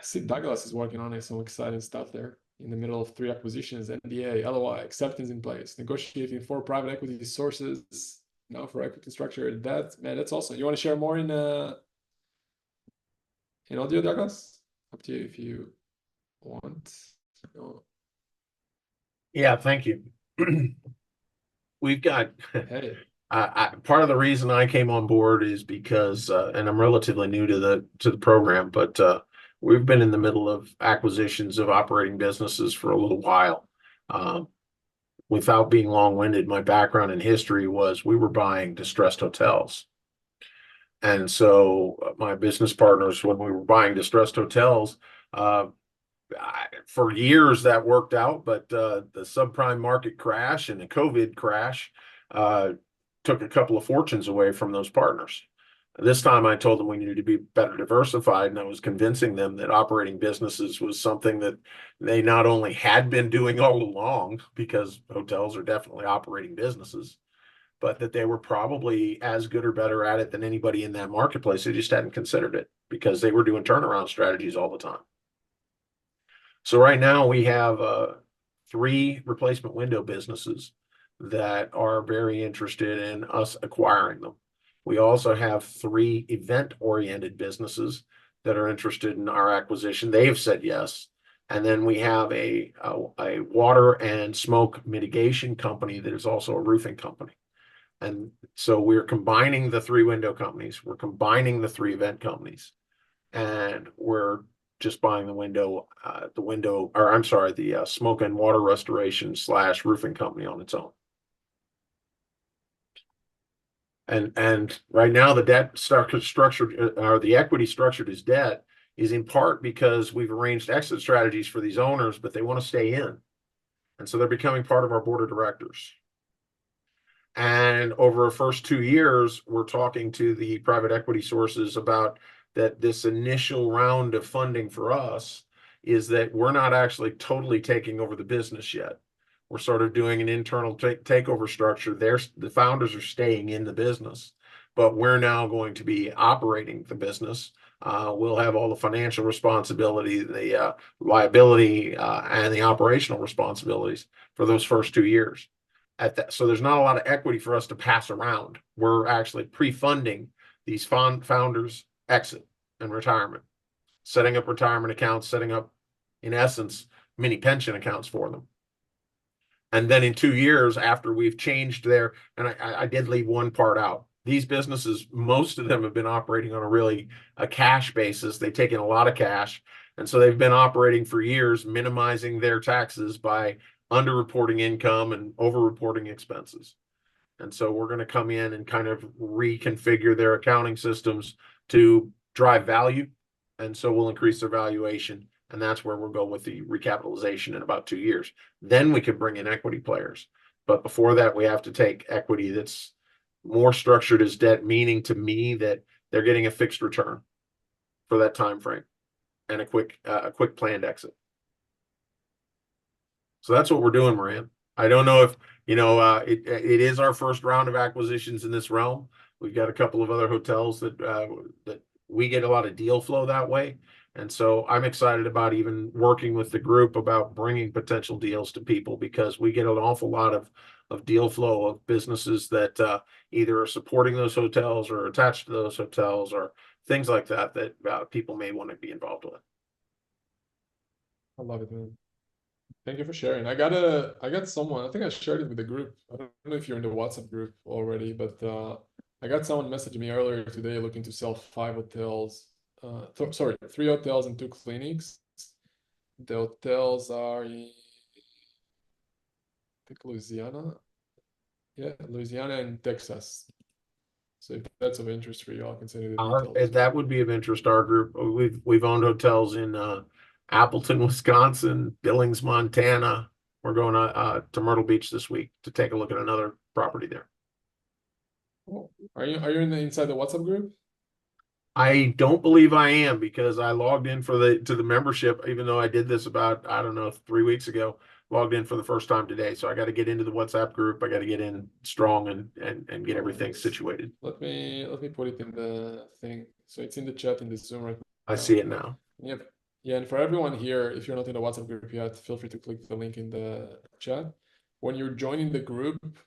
See, Douglas is working on it, some exciting stuff there. In the middle of 3 acquisitions, NDA, LOI, acceptance in place, negotiating 4 private equity sources now for equity structure. That man, that's awesome. You want to share more in audio, Douglas? Up to you if you want. Oh, Yeah, thank you. We've got hey, part of the reason I came on board is because, and I'm relatively new to the program, but we've been in the middle of acquisitions of operating businesses for a little while. Um, Without being long-winded, my background in history was we were buying distressed hotels. And so my business partners, when we were buying distressed hotels, uh, for years that worked out, but the subprime market crash and the COVID crash uh, took a couple of fortunes away from those partners. This time I told them we needed to be better diversified, and I was convincing them that operating businesses was something that they not only had been doing all along, because hotels are definitely operating businesses, but that they were probably as good or better at it than anybody in that marketplace. They just hadn't considered it because they were doing turnaround strategies all the time. So right now we have 3 replacement window businesses that are very interested in us acquiring them. We also have 3 event-oriented businesses that are interested in our acquisition. They have said yes. And then we have a water and smoke mitigation company that is also a roofing company. And so we're combining the 3 window companies. We're combining the 3 event companies, and we're just buying or I'm sorry, the smoke and water restoration / roofing company on its own. And right now the debt structured or the equity structured as debt is in part because we've arranged exit strategies for these owners, but they want to stay in. And so they're becoming part of our board of directors. And over the first 2 years, we're talking to the private equity sources about that this initial round of funding for us is that we're not actually totally taking over the business yet. We're sort of doing an internal takeover structure. The founders are staying in the business, but we're now going to be operating the business. We'll have all the financial responsibility, the liability, and the operational responsibilities for those first 2 years at that. So there's not a lot of equity for us to pass around. We're actually pre-funding these founders' exit and retirement, setting up retirement accounts, setting up, in essence, mini pension accounts for them. And then in 2 years, after we've changed and I did leave one part out. These businesses, most of them have been operating on a cash basis. They've taken a lot of cash. And so they've been operating for years, minimizing their taxes by underreporting income and overreporting expenses. And so we're going to come in and kind of reconfigure their accounting systems to drive value. And so we'll increase their valuation. And that's where we'll go with the recapitalization in about 2 years. Then we could bring in equity players. But before that, we have to take equity that's more structured as debt, meaning to me that they're getting a fixed return for that time frame and a quick planned exit. So that's what we're doing, Moran. I don't know if it is our first round of acquisitions in this realm. We've got a couple of other hotels that we get a lot of deal flow that way, and so I'm excited about even working with the group about bringing potential deals to people because we get an awful lot of deal flow of businesses that either are supporting those hotels or attached to those hotels or things like that people may want to be involved with. I love it, man. Thank you for sharing. I got someone, I think I shared it with the group. I don't know if you're in the WhatsApp group already, but I got someone messaging me earlier today looking to sell 5 hotels. Sorry, 3 hotels and 2 clinics. The hotels are in, I think, Louisiana. Yeah, Louisiana and Texas. So if that's of interest for you, I can send you the details as That well. would be of interest. Our group, we've owned hotels in Appleton, Wisconsin, Billings, Montana. We're going to Myrtle Beach this week to take a look at another property there. Oh, are you inside the WhatsApp group? I don't believe I am because I logged in to the membership, even though I did this about, I don't know, 3 weeks ago. Logged in for the first time today, so I got to get into the WhatsApp group. I got to get in strong and get No everything worries. situated. Let me put it in the thing. So it's in the chat in the Zoom right I now. see it now. Yep. Yeah, and for everyone here, if you're not in the WhatsApp group yet, feel free to click the link in the chat. When you're joining the group,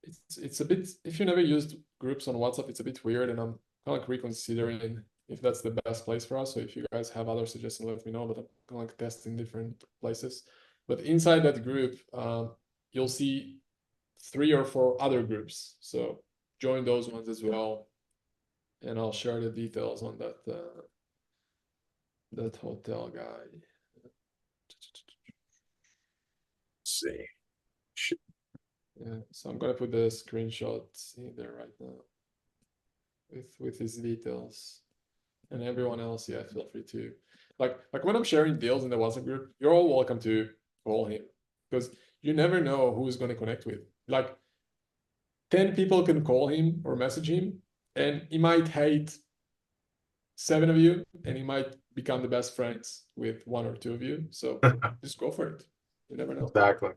it's a bit, if you never used groups on WhatsApp, it's a bit weird, and I'm kind of like reconsidering if that's the best place for us. So if you guys have other suggestions, let me know. But I'm kind of like testing different places. But inside that group, you'll see 3 or 4 other groups. So join those ones as well, and I'll share the details on that hotel guy. Let's see. Yeah, so I'm gonna put the screenshot in there right now with his details. And everyone else, yeah, feel free to like when I'm sharing deals in the WhatsApp group, you're all welcome to call him because you never know who's gonna connect with. Like 10 people can call him or message him, and he might hate 7 of you, and he might become the best friends with 1 or 2 of you. So just go for it. You never know. Exactly.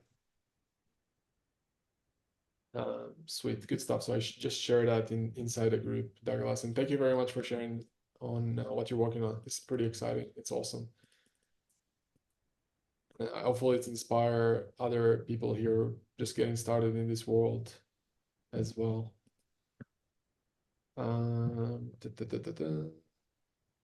Sweet, good stuff. So I should just share that inside the group, Douglas. And thank you very much for sharing on what you're working on. This is pretty exciting. It's awesome. Hopefully, it's inspire other people here just getting started in this world as well. Da, da, da, da, da.